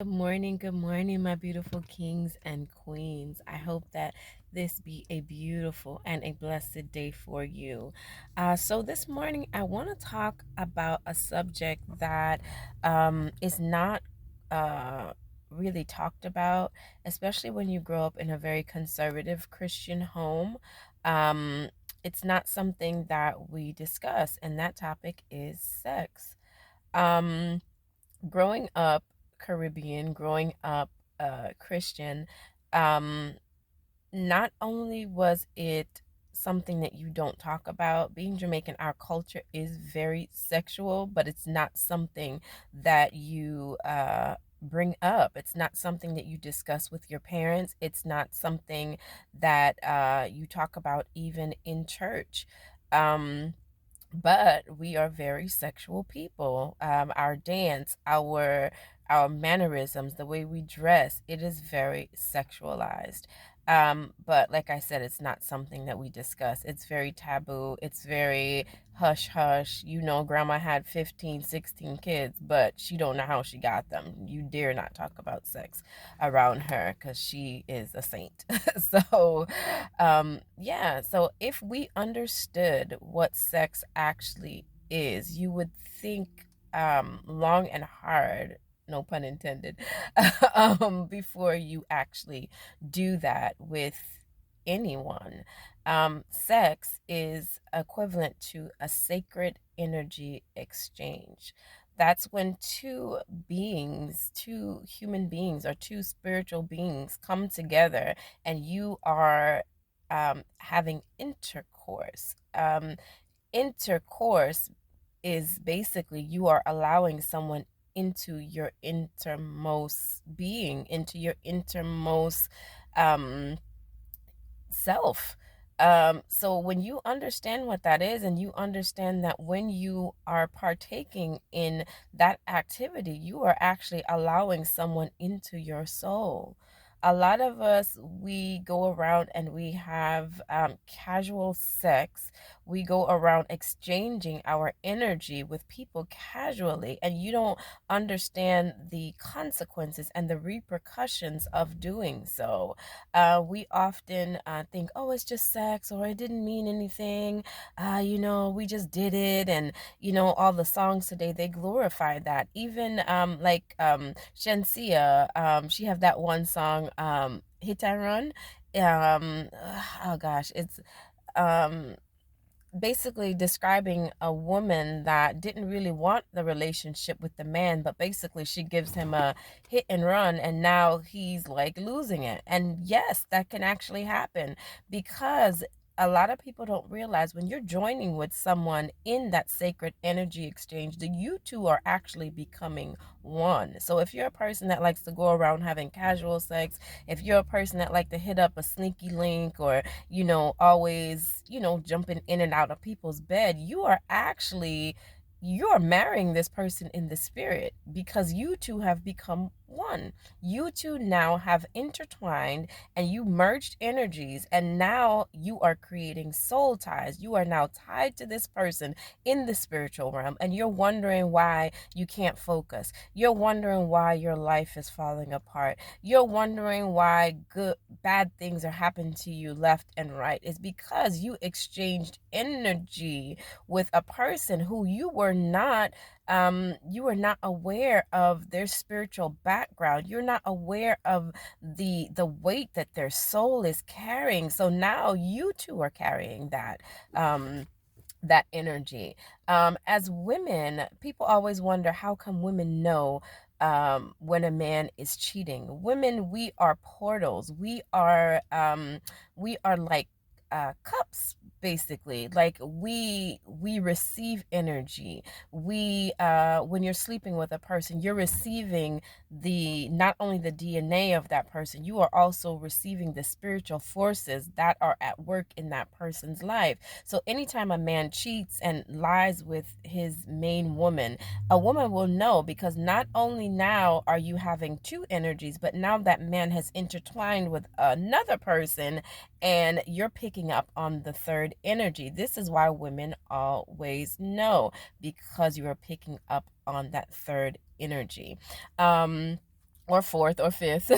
Good morning, my beautiful kings and queens. I hope that this be a beautiful and a blessed day for you. So, this morning, I want to talk about a subject that is not uh, really talked about, especially when you grow up in a very conservative Christian home. Um, it's not something that we discuss, and that topic is sex. Um, Growing up Caribbean, growing up Christian, um, not only was it something that you don't talk about, being Jamaican, our culture is very sexual, but it's not something that you bring up. It's not something that you discuss with your parents. It's not something that you talk about even in church. Um, but we are very sexual people. Our dance, our mannerisms, the way we dress, it is very sexualized. But like I said, it's not something that we discuss. It's very taboo. It's very hush hush. Grandma had 15, 16 kids, but she don't know how she got them. You dare not talk about sex around her because she is a saint. So if we understood what sex actually is, you would think long and hard, no pun intended, before you actually do that with anyone. Sex is equivalent to a sacred energy exchange. That's when two human beings, or two spiritual beings come together and you are having intercourse. Intercourse is basically you are allowing someone into your innermost being, into your innermost um, self. So when you understand what that is, and you understand that when you are partaking in that activity, you are actually allowing someone into your soul. A lot of us, we go around and we have casual sex. We go around exchanging our energy with people casually, and you don't understand the consequences and the repercussions of doing so. We often think, oh, it's just sex, or it didn't mean anything. We just did it. And, all the songs today, they glorify that. Even Shensia, she have that one song, Hit and Run. Oh gosh, it's um basically describing a woman that didn't really want the relationship with the man, but basically she gives him a hit and run, and now he's like losing it. And yes, that can actually happen, because a lot of people don't realize when you're joining with someone in that sacred energy exchange, that you two are actually becoming one. So if you're a person that likes to go around having casual sex, if you're a person that like to hit up a sneaky link, or always, jumping in and out of people's bed, you're marrying this person in the spirit, because you two have become one. You two now have intertwined, and you merged energies, and now you are creating soul ties. You are now tied to this person in the spiritual realm, and you're wondering why you can't focus. You're wondering why your life is falling apart. You're wondering why bad things are happening to you left and right. It's because you exchanged energy with a person who you were not aware of their spiritual background. You're not aware of the weight that their soul is carrying. So now you two are carrying that energy. As women, people always wonder, how come women know when a man is cheating? Women, we are portals. We are like cups, basically. Like we receive energy. When you're sleeping with a person, you're receiving the not only the DNA of that person, you are also receiving the spiritual forces that are at work in that person's life. So anytime a man cheats and lies with his main woman, a woman will know, because not only now are you having two energies, but now that man has intertwined with another person, and you're picking up on the third energy. This is why women always know, because you are picking up on that third energy. Um, or fourth or fifth,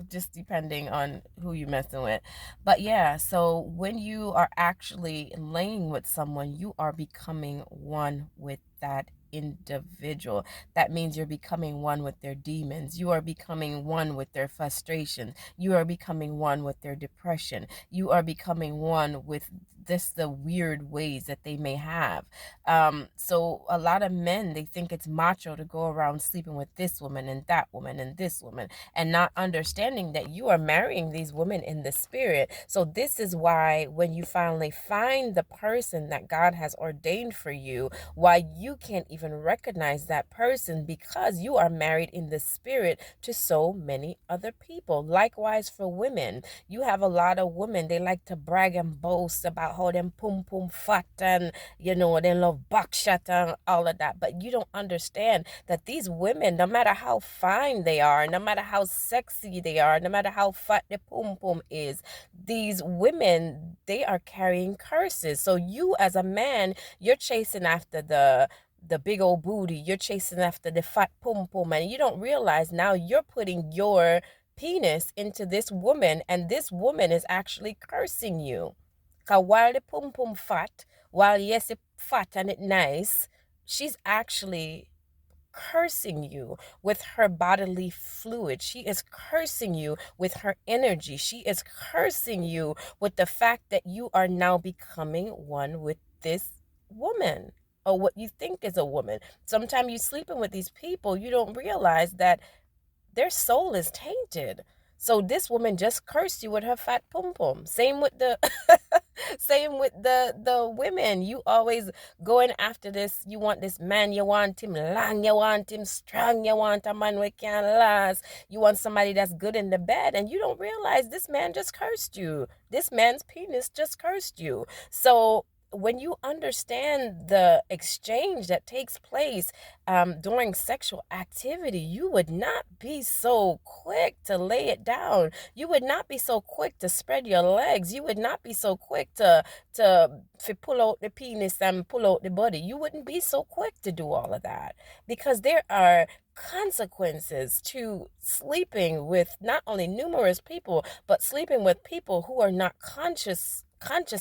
just depending on who you're messing with. But yeah, so when you are actually laying with someone, you are becoming one with that individual. That means you're becoming one with their demons. You are becoming one with their frustration. You are becoming one with their depression. You are becoming one with this the weird ways that they may have. So a lot of men, they think it's macho to go around sleeping with this woman and that woman and this woman, and not understanding that you are marrying these women in the spirit. So this is why when you finally find the person that God has ordained for you, why you can't even recognize that person, because you are married in the spirit to so many other people. Likewise for women, you have a lot of women, they like to brag and boast about how them pum pum fat, and they love buckshot and all of that. But you don't understand that these women, no matter how fine they are, no matter how sexy they are, no matter how fat the pum pum is, these women, they are carrying curses. So you as a man, you're chasing after the big old booty, you're chasing after the fat pum pum, and you don't realize now you're putting your penis into this woman, and this woman is actually cursing you. Cause while the pum pum fat, while yes it fat and it nice, she's actually cursing you with her bodily fluid. She is cursing you with her energy. She is cursing you with the fact that you are now becoming one with this woman, or what you think is a woman. Sometimes you sleeping with these people, you don't realize that their soul is tainted. So this woman just cursed you with her fat pum pum. Same with the same with the women. You always going after this. You want this man. You want him long. You want him strong. You want a man who can last. You want somebody that's good in the bed, and you don't realize this man just cursed you. This man's penis just cursed you. So when you understand the exchange that takes place during sexual activity, you would not be so quick to lay it down. You would not be so quick to spread your legs. You would not be so quick to pull out the penis and pull out the body. You wouldn't be so quick to do all of that, because there are consequences to sleeping with not only numerous people, but sleeping with people who are not conscious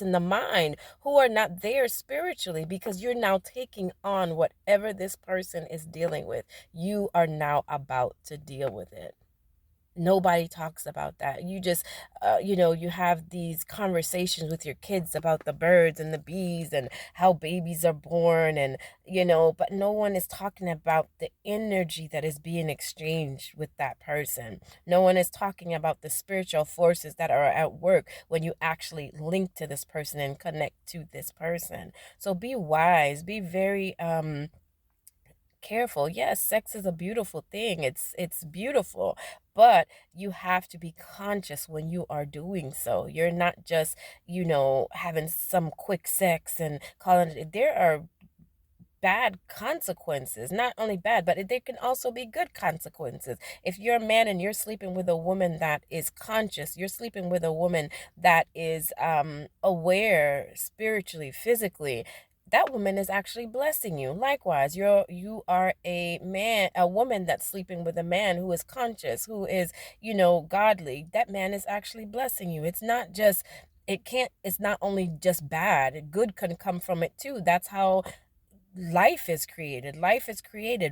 in the mind, who are not there spiritually, because you're now taking on whatever this person is dealing with. You are now about to deal with it. Nobody talks about that. You just you have these conversations with your kids about the birds and the bees and how babies are born, and but no one is talking about the energy that is being exchanged with that person. No one is talking about the spiritual forces that are at work when you actually link to this person and connect to this person. So be wise, be very careful. Yes, sex is a beautiful thing. It's beautiful, but you have to be conscious when you are doing so. You're not just, having some quick sex and calling it. There are bad consequences. Not only bad, but there can also be good consequences. If you're a man and you're sleeping with a woman that is conscious, you're sleeping with a woman that is aware spiritually, physically, that woman is actually blessing you. Likewise, you are a woman that's sleeping with a man who is conscious, who is, godly. That man is actually blessing you. It's not only just bad, good can come from it too. That's how life is created,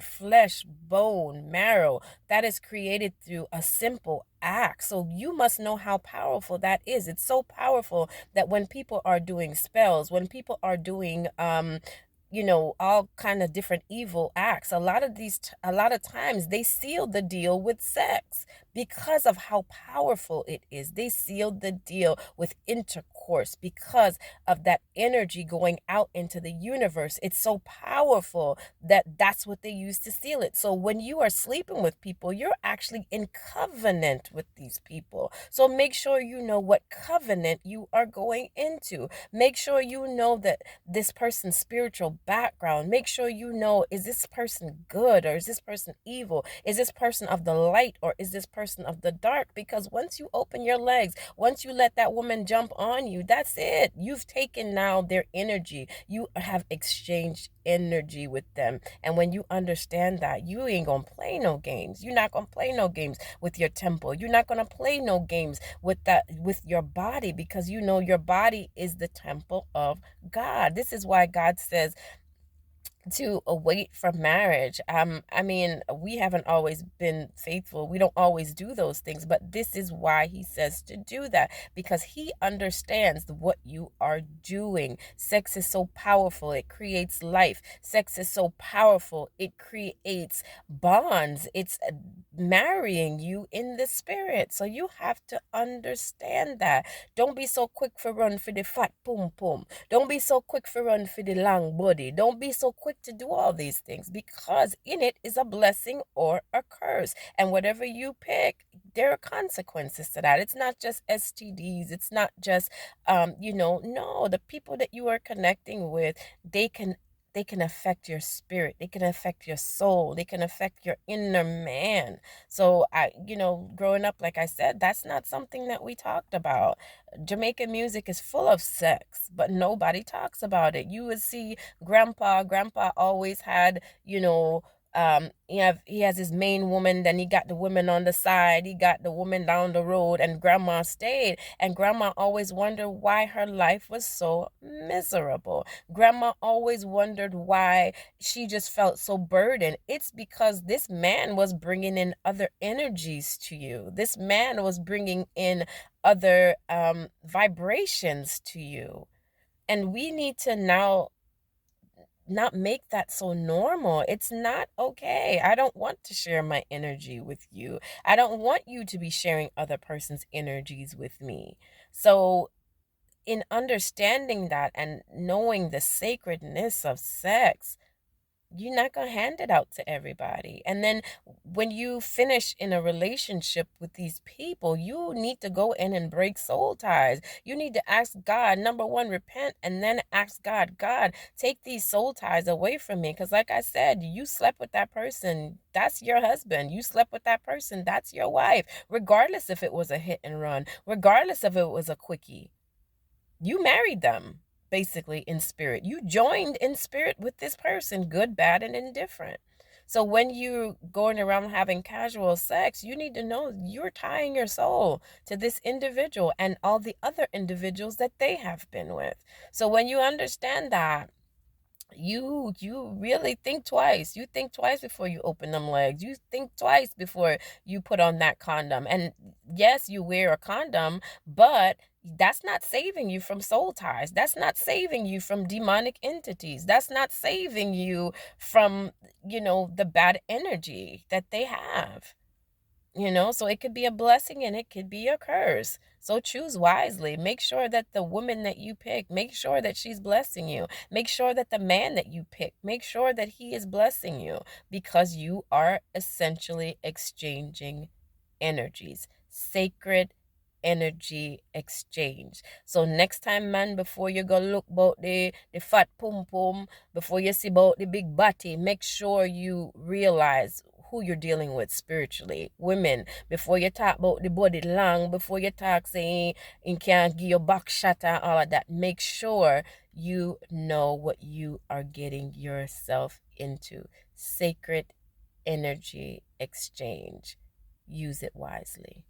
flesh, bone, marrow, that is created through a simple act. So you must know how powerful that is. It's so powerful that when people are doing spells, when people are doing all kind of different evil acts, a lot of times they seal the deal with sex because of how powerful it is. They sealed the deal with intercourse because of that energy going out into the universe. It's so powerful that that's what they use to seal it. So when you are sleeping with people, you're actually in covenant with these people. So make sure you know what covenant you are going into. Make sure you know that this person's spiritual background. Make sure you know, is this person good or is this person evil? Is this person of the light or is this person of the dark? Because once you open your legs, once you let that woman jump on you, you, that's it. You've taken now their energy. You have exchanged energy with them. And when you understand that, you ain't gonna play no games. You're not gonna play no games with your temple. You're not gonna play no games with that, with your body, because you know your body is the temple of God. This is why God says to await for marriage. I mean, we haven't always been faithful. We don't always do those things, but this is why he says to do that, because he understands what you are doing. Sex is so powerful. It creates life. Sex is so powerful. It creates bonds. It's marrying you in the spirit. So you have to understand that. Don't be so quick for run for the fat pum pum. Don't be so quick for run for the long body. Don't be so quick to do all these things, because in it is a blessing or a curse. And whatever you pick, there are consequences to that. It's not just STDs. It's not just, no, the people that you are connecting with, they can affect your spirit. They can affect your soul. They can affect your inner man. So growing up, like I said, that's not something that we talked about. Jamaican music is full of sex, but nobody talks about it. You would see grandpa always had, he has his main woman, then he got the women on the side, he got the woman down the road, and grandma stayed. And grandma always wondered why her life was so miserable. Grandma always wondered why she just felt so burdened. It's because this man was bringing in other energies to you. This man was bringing in other vibrations to you. And we need to now not make that so normal. It's not okay. I don't want to share my energy with you. I don't want you to be sharing other person's energies with me. So, in understanding that and knowing the sacredness of sex, you're not going to hand it out to everybody. And then when you finish in a relationship with these people, you need to go in and break soul ties. You need to ask God, number one, repent, and then ask God, God, take these soul ties away from me. Because like I said, you slept with that person, that's your husband. You slept with that person, that's your wife. Regardless if it was a hit and run, regardless if it was a quickie, you married them basically in spirit. You joined in spirit with this person, good, bad, and indifferent. So when you're going around having casual sex, you need to know you're tying your soul to this individual and all the other individuals that they have been with. So when you understand that, you really think twice. You think twice before you open them legs. You think twice before you put on that condom. And yes, you wear a condom, but that's not saving you from soul ties. That's not saving you from demonic entities. That's not saving you from, the bad energy that they have. So it could be a blessing and it could be a curse. So choose wisely. Make sure that the woman that you pick, make sure that she's blessing you. Make sure that the man that you pick, make sure that he is blessing you, because you are essentially exchanging energies. Sacred energy exchange. So next time, man, before you go look about the fat pum pum, before you see about the big body, make sure you realize who you're dealing with spiritually. Women, before you talk about the body long, before you talk saying you can't give your back shot and all of that, make sure you know what you are getting yourself into. Sacred energy exchange. Use it wisely.